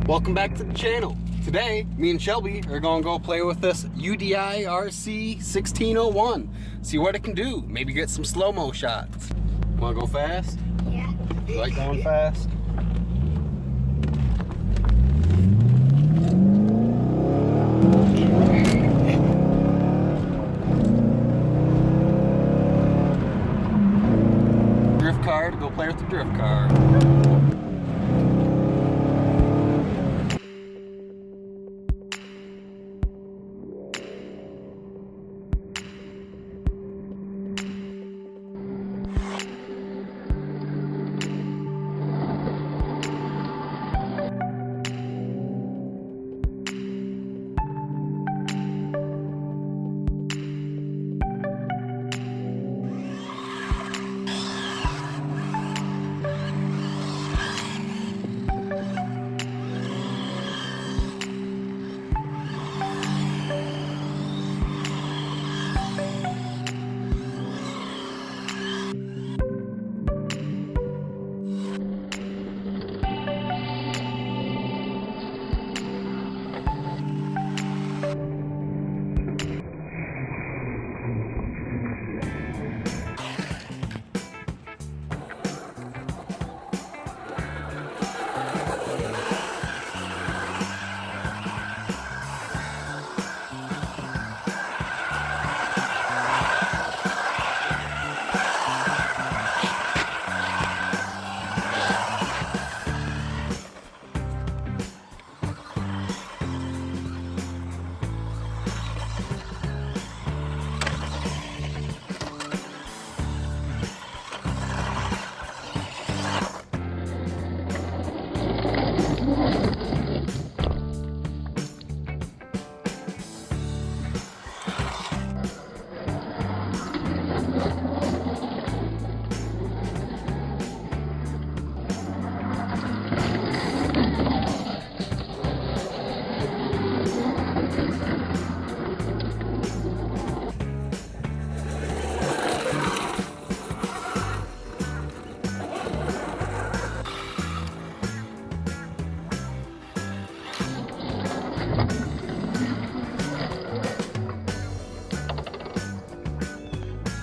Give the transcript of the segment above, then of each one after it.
Welcome back to the channel. Today, me and Shelby are gonna go play with this UDI RC 1601. See what it can do. Maybe get some slow-mo shots. Wanna go fast? Yeah. You like going fast? Drift car to go play with the drift car.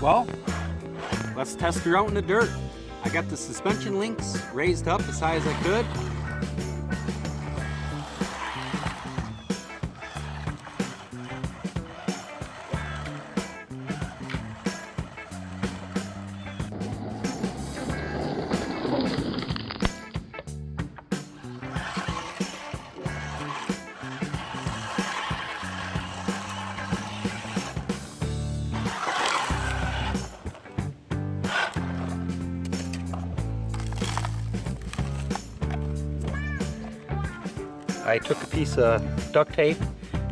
Well, let's test her out in the dirt. I got the suspension links raised up as high as I could. I took a piece of duct tape,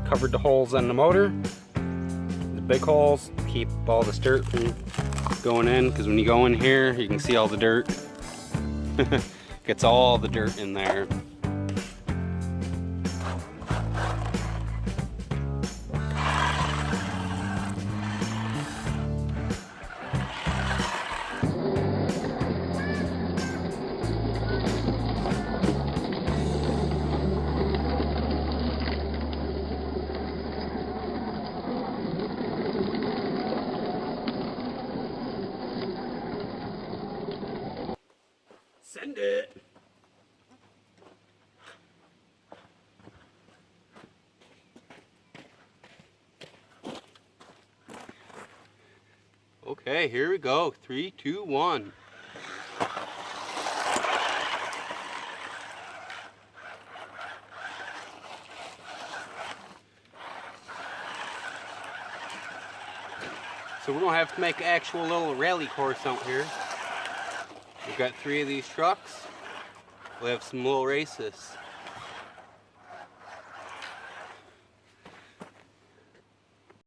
covered the holes on the motor, the big holes, keep all this dirt from going in, because when you go in here, you can see all the dirt. Gets all the dirt in there. Send it. Okay, here we go. 3, 2, 1. So we're gonna have to make an actual little rally course out here. We've got 3 of these trucks. We'll have some little races.